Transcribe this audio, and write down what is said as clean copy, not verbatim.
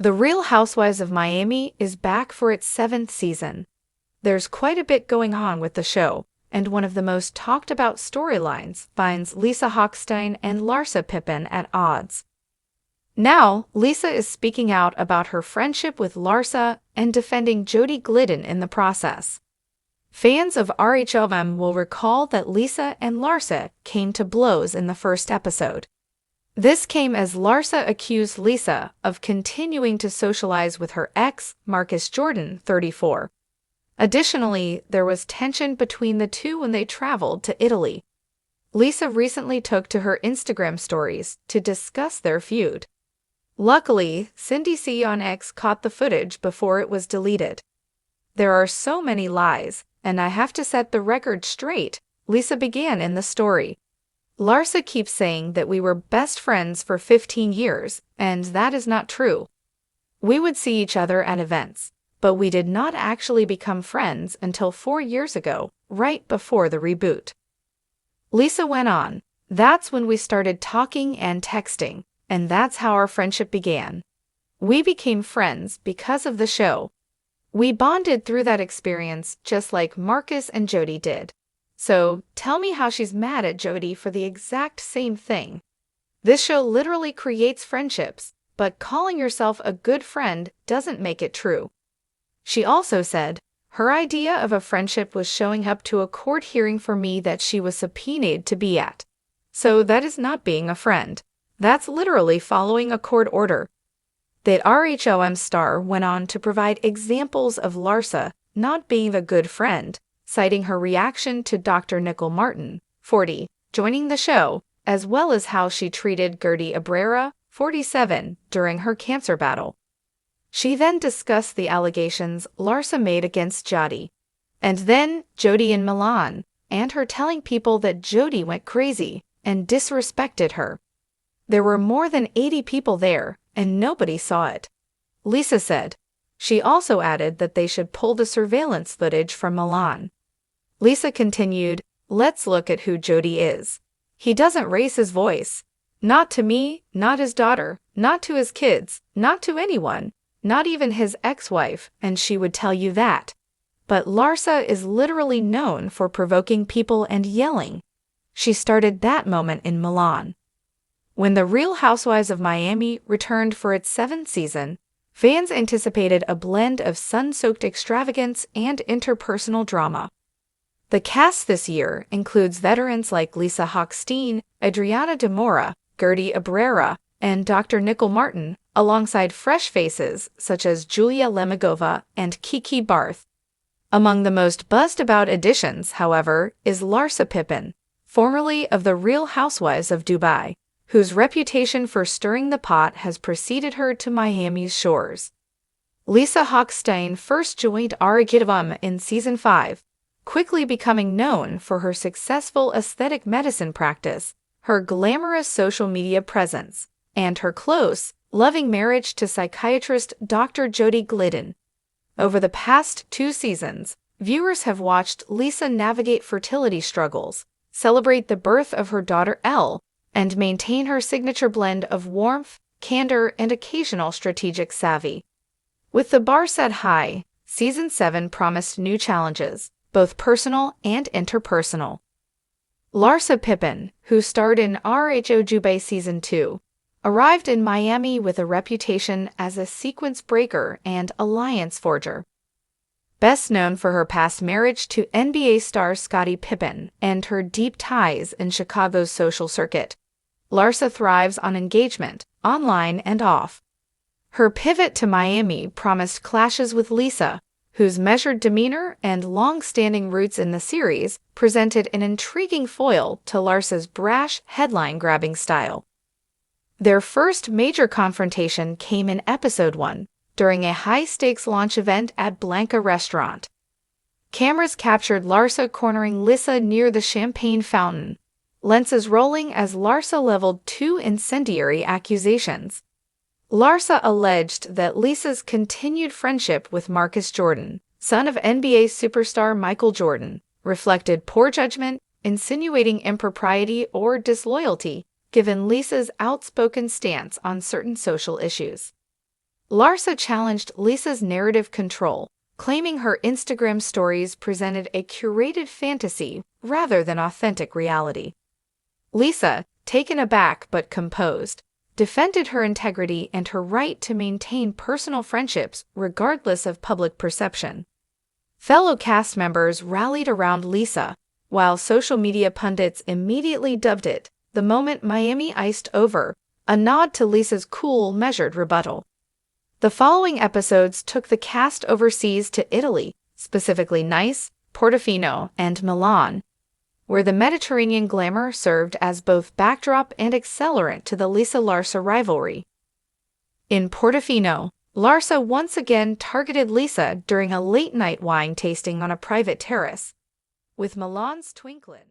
The Real Housewives of Miami is back for its 7th season. There's quite a bit going on with the show, and one of the most talked about storylines finds Lisa Hochstein and Larsa Pippen at odds. Now, Lisa is speaking out about her friendship with Larsa and defending Jodi Glidden in the process. Fans of RHOM will recall that Lisa and Larsa came to blows in the first episode. This came as Larsa accused Lisa of continuing to socialize with her ex, Marcus Jordan, 34. Additionally, there was tension between the two when they traveled to Italy. Lisa recently took to her Instagram stories to discuss their feud. Luckily, Cindy C on X caught the footage before it was deleted. "There are so many lies, and I have to set the record straight," Lisa began in the story. "Larsa keeps saying that we were best friends for 15 years, and that is not true. We would see each other at events, but we did not actually become friends until 4 years ago, right before the reboot." Lisa went on, "That's when we started talking and texting, and that's how our friendship began. We became friends because of the show. We bonded through that experience just like Marcus and Jodi did. So, tell me how she's mad at Jodi for the exact same thing. This show literally creates friendships, but calling yourself a good friend doesn't make it true." She also said, "Her idea of a friendship was showing up to a court hearing for me that she was subpoenaed to be at. So that is not being a friend. That's literally following a court order." The RHOM star went on to provide examples of Larsa not being a good friend, citing her reaction to Dr. Nicole Martin, 40, joining the show, as well as how she treated Gertie Abrera, 47, during her cancer battle. She then discussed the allegations Larsa made against Jodi, and then Jodi in Milan, and her telling people that Jodi went crazy and disrespected her. "There were more than 80 people there, and nobody saw it," Lisa said. She also added that they should pull the surveillance footage from Milan. Lisa continued, "Let's look at who Jodi is. He doesn't raise his voice. Not to me, not his daughter, not to his kids, not to anyone, not even his ex-wife, and she would tell you that. But Larsa is literally known for provoking people and yelling." She started that moment in Milan. When The Real Housewives of Miami returned for its 7th season, fans anticipated a blend of sun-soaked extravagance and interpersonal drama. The cast this year includes veterans like Lisa Hochstein, Adriana De Mora, Gertie Abrera, and Dr. Nicole Martin, alongside fresh faces such as Julia Lemegova and Kiki Barth. Among the most buzzed-about additions, however, is Larsa Pippen, formerly of The Real Housewives of Dubai, whose reputation for stirring the pot has preceded her to Miami's shores. Lisa Hochstein first joined RHOM in Season 5, quickly becoming known for her successful aesthetic medicine practice, her glamorous social media presence, and her close, loving marriage to psychiatrist Dr. Jodi Glidden. Over the past 2 seasons, viewers have watched Lisa navigate fertility struggles, celebrate the birth of her daughter Elle, and maintain her signature blend of warmth, candor, and occasional strategic savvy. With the bar set high, Season 7 promised new challenges, both personal and interpersonal. Larsa Pippen, who starred in RHO Dubai Season 2, arrived in Miami with a reputation as a sequence breaker and alliance forger. Best known for her past marriage to NBA star Scottie Pippen and her deep ties in Chicago's social circuit, Larsa thrives on engagement, online and off. Her pivot to Miami promised clashes with Lisa, whose measured demeanor and long-standing roots in the series presented an intriguing foil to Larsa's brash, headline-grabbing style. Their first major confrontation came in Episode 1, during a high-stakes launch event at Blanca Restaurant. Cameras captured Larsa cornering Lisa near the champagne fountain, lenses rolling as Larsa leveled 2 incendiary accusations. Larsa alleged that Lisa's continued friendship with Marcus Jordan, son of NBA superstar Michael Jordan, reflected poor judgment, insinuating impropriety or disloyalty, given Lisa's outspoken stance on certain social issues. Larsa challenged Lisa's narrative control, claiming her Instagram stories presented a curated fantasy rather than authentic reality. Lisa, taken aback but composed, defended her integrity and her right to maintain personal friendships regardless of public perception. Fellow cast members rallied around Lisa, while social media pundits immediately dubbed it the moment Miami iced over, a nod to Lisa's cool, measured rebuttal. The following episodes took the cast overseas to Italy, specifically Nice, Portofino, and Milan, where the Mediterranean glamour served as both backdrop and accelerant to the Lisa-Larsa rivalry. In Portofino, Larsa once again targeted Lisa during a late-night wine tasting on a private terrace, with Milan's twinkling.